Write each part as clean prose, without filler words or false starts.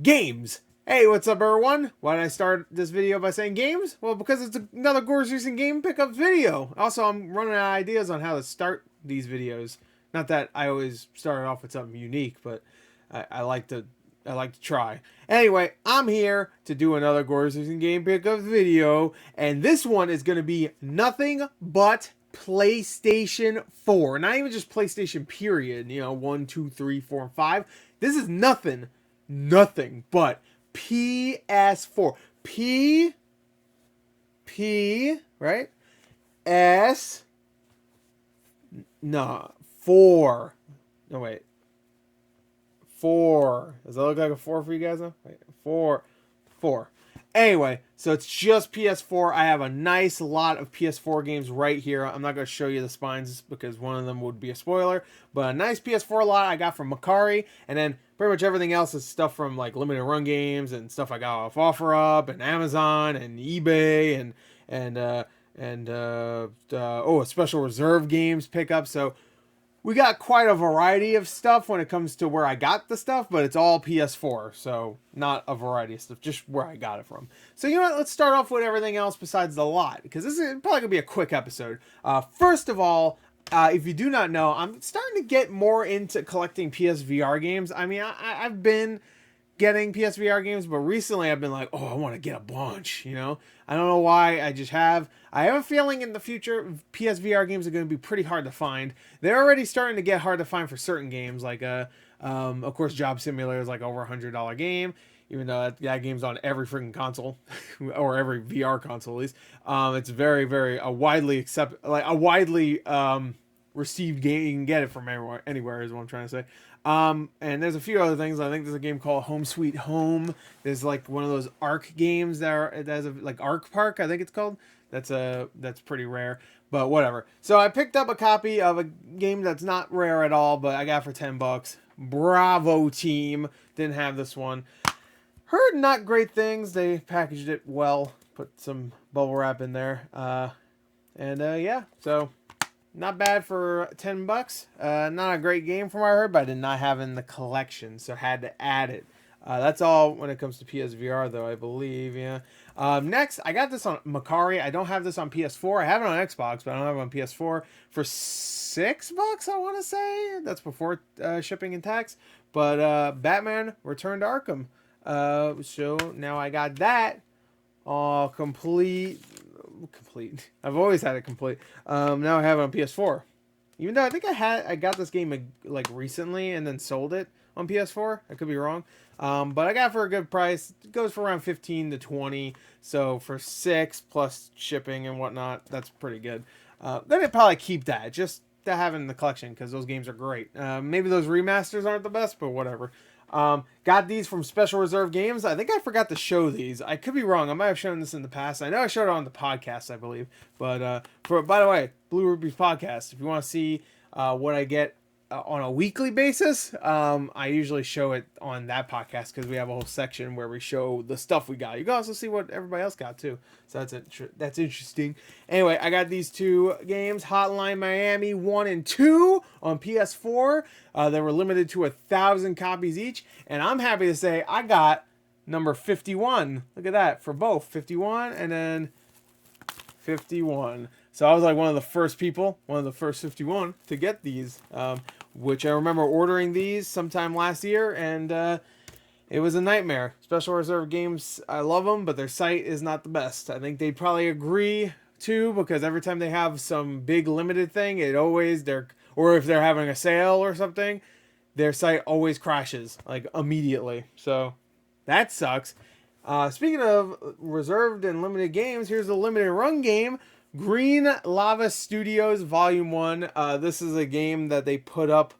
games. Hey, what's up, everyone? Why did I start this video by saying games? Well, because it's another Gore's Recent Game Pickups video. Also, I'm running out of ideas on how to start these videos. Not that I always start off with something unique, but I like to try. Anyway, I'm here to do another Gore's Recent Game Pickups video, and this one is going to be nothing but PlayStation 4. Not even just PlayStation period, 1, 2, 3, 4, and 5. This is nothing but PS4. Right? S. No. 4. No, wait. 4. Does that look like a 4 for you guys, though? Wait. 4. Anyway, so it's just PS4. I have a nice lot of PS4 games right here. I'm not going to show you the spines because one of them would be a spoiler. But a nice PS4 lot I got from Macari. And then pretty much everything else is stuff from like limited run games and stuff I got off OfferUp and Amazon and eBay and a special reserve games pickup. So we got quite a variety of stuff when it comes to where I got the stuff, but it's all PS4, so not a variety of stuff, just where I got it from. So you know what, let's start off with everything else besides the lot, because this is probably going to be a quick episode. First of all, if you do not know, I'm starting to get more into collecting PSVR games. I mean, I've been getting PSVR games, but recently I've been like, oh, I want to get a bunch, I don't know why, I have a feeling in the future PSVR games are going to be pretty hard to find. They're already starting to get hard to find for certain games, like of course Job Simulator is like over $100 game, even though that game's on every freaking console or every VR console at least. It's very, very widely received game. You can get it from anywhere is what I'm trying to say. And there's a few other things. I think there's a game called Home Sweet Home. There's like one of those Ark games that's like Ark Park, I think it's called. That's pretty rare, but whatever. So I picked up a copy of a game that's not rare at all, but I got for $10. Bravo team. Didn't have this one. Heard not great things. They packaged it well, put some bubble wrap in there. Yeah, so not bad for $10. Not a great game from what I heard, but I did not have it in the collection, so had to add it. That's all when it comes to PSVR, though, I believe, yeah. Next, I got this on Macari. I don't have this on PS4. I have it on Xbox, but I don't have it on PS4. For $6, I want to say. That's before shipping and tax. But Batman Return to Arkham. So now I got that all complete. I've always had it complete. Now I have it on PS4. Even though I think I got this game like recently and then sold it on PS4. I could be wrong. But I got it for a good price. It goes for around 15 to 20. So for $6 plus shipping and whatnot, that's pretty good. Then I'd probably keep that just to have in the collection because those games are great. Maybe those remasters aren't the best, but whatever. Got these from Special Reserve Games. I think I forgot to show these. I could be wrong. I might have shown this in the past. I know I showed it on the podcast, I believe. But by the way, Blue Ruby's podcast. If you want to see what I get on a weekly basis, I usually show it on that podcast because we have a whole section where we show the stuff we got. You can also see what everybody else got too, so that's interesting. Anyway, I got these two games, Hotline Miami 1 and 2 on PS4. They were limited to 1,000 copies each, and I'm happy to say I got number 51. Look at that for both 51 and then 51. So I was like one of the first 51 to get these, which I remember ordering these sometime last year, and it was a nightmare. Special Reserve Games, I love them, but their site is not the best. I think they'd probably agree too, because every time they have some big limited thing, or if they're having a sale or something, their site always crashes, like immediately. So that sucks. Speaking of reserved and limited games, here's a limited run game. Green Lava Studios Volume 1. This is a game that they put up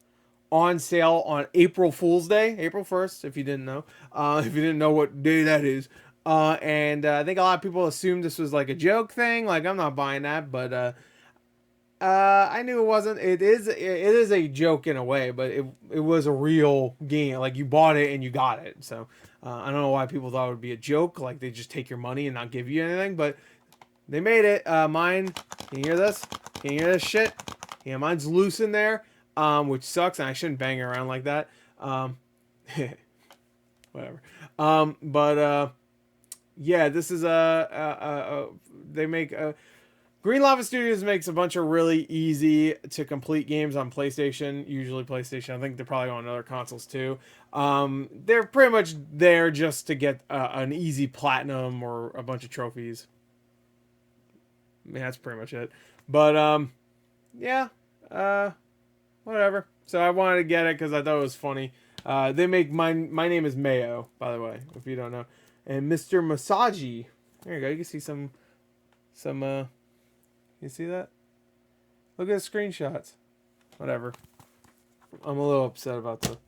on sale on April Fool's Day, April 1st, if you didn't know. If you didn't know what day that is. And I think a lot of people assumed this was like a joke thing. Like, I'm not buying that, but I knew it wasn't. It is a joke in a way, but it was a real game. Like, you bought it and you got it. So I don't know why people thought it would be a joke. Like, they just take your money and not give you anything, but they made it. Mine, can you hear this? Can you hear this shit? Yeah, mine's loose in there, which sucks, and I shouldn't bang it around like that. whatever. Yeah, this is they make Green Lava Studios makes a bunch of really easy to complete games on PlayStation, usually PlayStation. I think they're probably on other consoles too. They're pretty much there just to get an easy platinum or a bunch of trophies. I mean, that's pretty much it. But yeah, whatever. So I wanted to get it because I thought it was funny. They make my name is Mayo, by the way, if you don't know, and Mr. Masagi. There you go. You can see some. You see that? Look at the screenshots. Whatever. I'm a little upset about the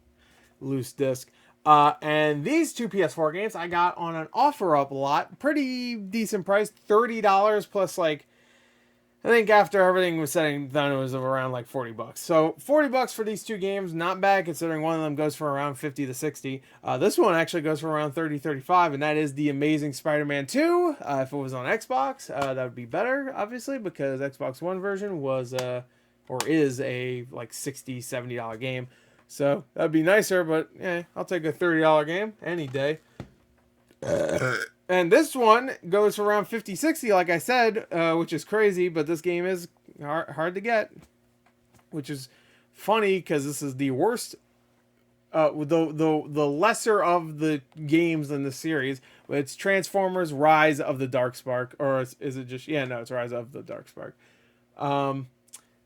loose disc. And these two PS4 games I got on an OfferUp lot. Pretty decent price. $30 plus like, I think after everything was said and done, it was around like $40. So $40 for these two games, not bad considering one of them goes for around 50 to 60. This one actually goes for around 30, 35, and that is the Amazing Spider-Man 2. If it was on Xbox, that would be better, obviously, because Xbox One version was, or is a like $60, $70 game. So that'd be nicer, but yeah, I'll take a $30 game any day. And this one goes for around 50, 60, like I said, which is crazy, but this game is hard to get, which is funny because this is the worst, the lesser of the games in the series. It's Transformers Rise of the Darkspark, or is it just, yeah, no, it's Rise of the Darkspark.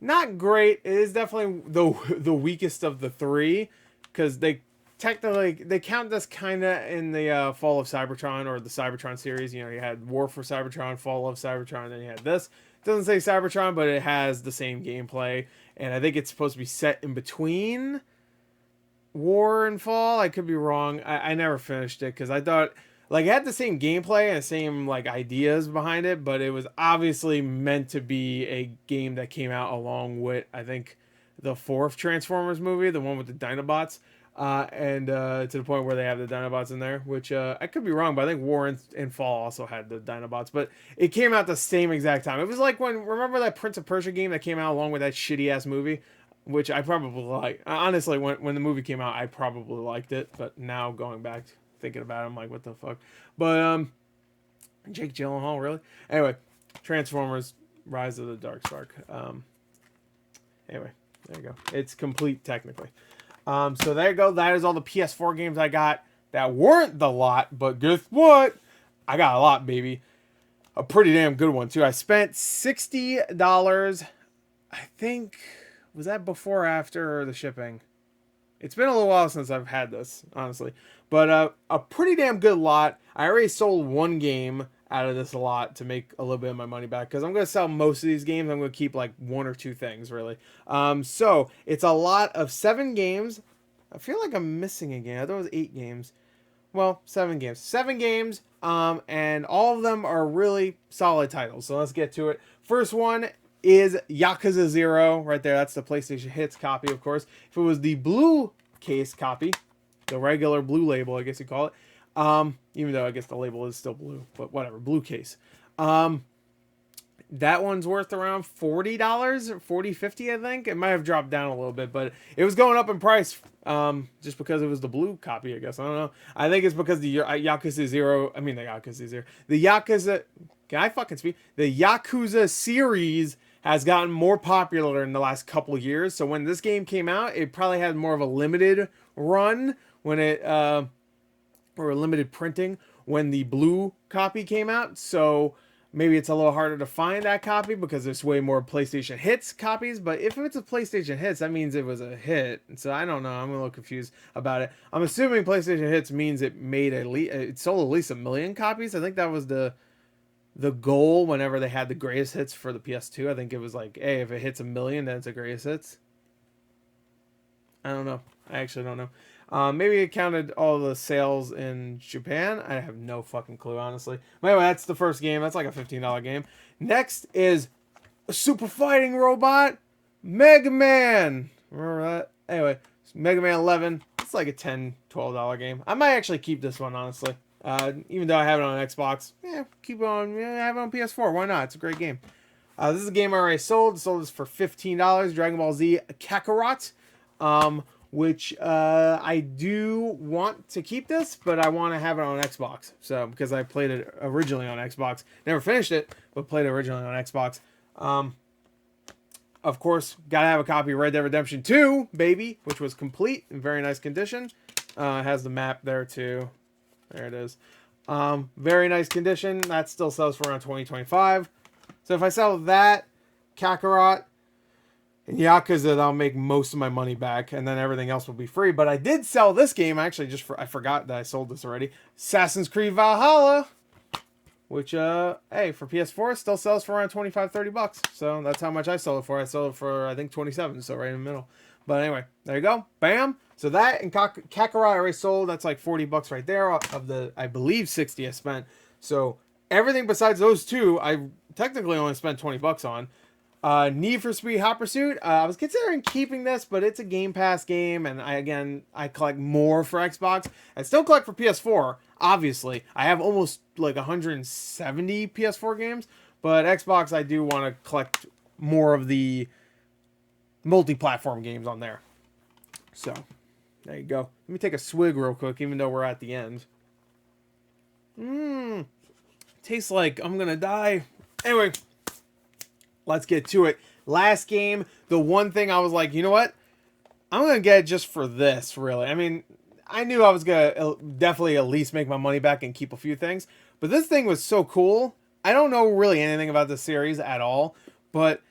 Not great. It is definitely the weakest of the three, because they technically they count this kind of in the Fall of Cybertron, or the Cybertron series. You know, you had War for Cybertron, Fall of Cybertron, then you had this. It doesn't say Cybertron, but it has the same gameplay, and I think it's supposed to be set in between War and Fall. I could be wrong. I never finished it because I thought like it had the same gameplay and the same like ideas behind it, but it was obviously meant to be a game that came out along with, I think, the fourth Transformers movie, the one with the Dinobots. And to the point where they have the Dinobots in there, which I could be wrong, but I think War and Fall also had the Dinobots. But it came out the same exact time. It was like remember that Prince of Persia game that came out along with that shitty ass movie, which I probably like. Honestly, when the movie came out, I probably liked it, but now going back thinking about it, I'm like, what the fuck? But Jake Gyllenhaal, really? Anyway, Transformers: Rise of the Darkspark. Anyway, there you go. It's complete technically. So there you go. That is all the PS4 games I got that weren't the lot, but guess what? I got a lot, baby. A pretty damn good one, too. I spent $60. I think, was that before or after the shipping? It's been a little while since I've had this, honestly. But a pretty damn good lot. I already sold one game out of this lot to make a little bit of my money back, because I'm going to sell most of these games. I'm going to keep like one or two things, really. So it's a lot of 7 games. I feel like I'm missing a game. I thought it was 8 games. Well, 7 games. 7 games, and all of them are really solid titles. So let's get to it. First one is Yakuza Zero. Right there, that's the PlayStation Hits copy, of course. If it was the blue case copy, the regular blue label, I guess you call it, even though I guess the label is still blue, but whatever, blue case. That one's worth around $40, $40, $50, I think. It might have dropped down a little bit, but it was going up in price just because it was the blue copy, I guess. I don't know. I think it's because the Yakuza Zero, the Yakuza Zero, the Yakuza, can I fucking speak? The Yakuza series has gotten more popular in the last couple of years. So when this game came out, it probably had more of a limited run when it, or a limited printing when the blue copy came out. So maybe it's a little harder to find that copy because there's way more PlayStation Hits copies. But if it's a PlayStation Hits, that means it was a hit. So I don't know. I'm a little confused about it. I'm assuming PlayStation Hits means it made it sold at least 1 million copies. I think that was the goal whenever they had the greatest hits for the PS2. I think it was like, hey, if it hits 1 million, then it's a greatest hits. I don't know. I actually don't know. Maybe it counted all the sales in Japan. I have no fucking clue, honestly. But anyway, that's the first game. That's like a $15 game. Next is a super fighting robot, Mega Man. Remember that? Anyway, Mega Man 11. It's like a $10, $12 game. I might actually keep this one, honestly. Even though I have it on Xbox. Yeah, keep it on. Yeah, I have it on PS4. Why not? It's a great game. This is a game I already sold. Sold this for $15. Dragon Ball Z Kakarot. which I do want to keep this, but I want to have it on Xbox. So because I played it originally on Xbox, never finished it, but played it originally on Xbox. Of course, gotta have a copy of Red Dead Redemption 2, baby, which was complete in very nice condition. It has the map there too. There it is. Very nice condition. That still sells for around $20-25. So if I sell that, Kakarot, and Yakuza, I'll make most of my money back, and then everything else will be free. But I did sell this game, actually, I forgot that I sold this already. Assassin's Creed Valhalla, which, hey, for PS4, still sells for around $25-30. So that's how much I sold it for. I sold it for, I think, 27, so right in the middle. But anyway, there you go. Bam. So that and Kakarot I already sold. That's like $40 right there of the, I believe, 60 I spent. So everything besides those two, I technically only spent $20 on. Need for Speed Hot Pursuit. I was considering keeping this, but it's a Game Pass game, and I collect more for Xbox. I still collect for PS4, obviously. I have almost like 170 PS4 games, but Xbox, I do want to collect more of the multi-platform games on there. So, there you go. Let me take a swig real quick, even though we're at the end. Tastes like I'm gonna die. Anyway, let's get to it. Last game, the one thing I was like, you know what? I'm going to get it just for this, really. I mean, I knew I was going to definitely at least make my money back and keep a few things. But this thing was so cool. I don't know really anything about the series at all. But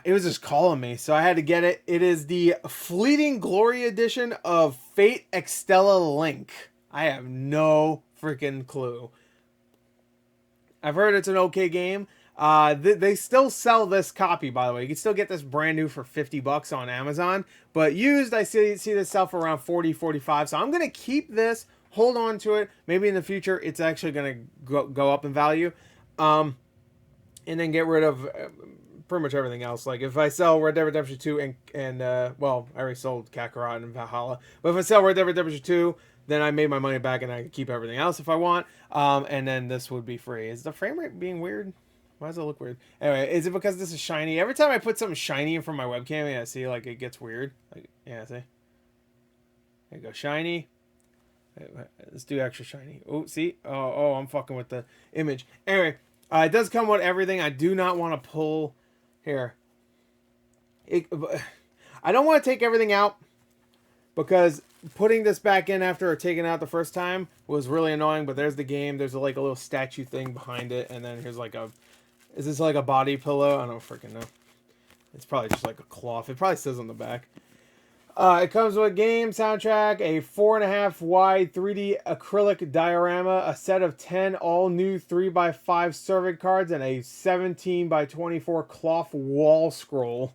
it was just calling me. So I had to get it. It is the Fleeting Glory edition of Fate Xtella Link. I have no freaking clue. I've heard it's an okay game. They still sell this copy, by the way. You can still get this brand new for $50 on Amazon. But used, I see this sell for around $40-45. So I'm going to keep this, hold on to it. Maybe in the future, it's actually going to go up in value. And then get rid of pretty much everything else. Like if I sell Red Dead Redemption 2 and well, I already sold Kakarot and Valhalla. But if I sell Red Dead Redemption 2, then I made my money back and I can keep everything else if I want. And then this would be free. Is the frame rate being weird? Why does it look weird? Anyway, is it because this is shiny? Every time I put something shiny in front of my webcam, yeah, see, like, it gets weird. Like, yeah, see? There you go, shiny. Let's do extra shiny. Oh, see? Oh, I'm fucking with the image. Anyway, it does come with everything. I do not want to pull... Here. I don't want to take everything out because putting this back in after taking it out the first time was really annoying, but there's the game. There's like a little statue thing behind it, and then here's like a... Is this like a body pillow? I don't freaking know. It's probably just like a cloth. It probably says on the back. It comes with a game, soundtrack, a 4.5 wide 3D acrylic diorama, a set of 10 all-new 3x5 survey cards, and a 17x24 cloth wall scroll.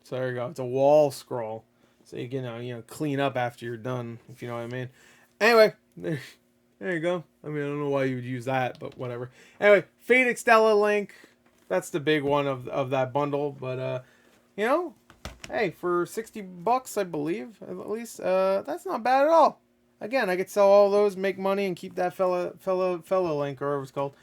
So there you go. It's a wall scroll. So you can clean up after you're done, if you know what I mean. Anyway, there you go. I mean, I don't know why you would use that, but whatever. Anyway, Fate Xtella Link. That's the big one of that bundle. But, hey, for $60, I believe, at least, that's not bad at all. Again, I could sell all those, make money, and keep that fella Link, or whatever it's called.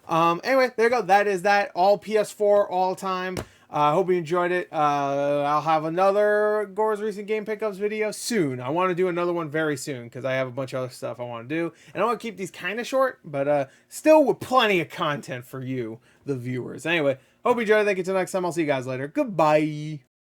Anyway, there you go. That is that. All PS4, all time. I hope you enjoyed it. I'll have another Gore's Recent Game Pickups video soon. I want to do another one very soon because I have a bunch of other stuff I want to do. And I want to keep these kind of short, but still with plenty of content for you, the viewers. Anyway, hope you enjoyed it. Thank you. Till next time. I'll see you guys later. Goodbye.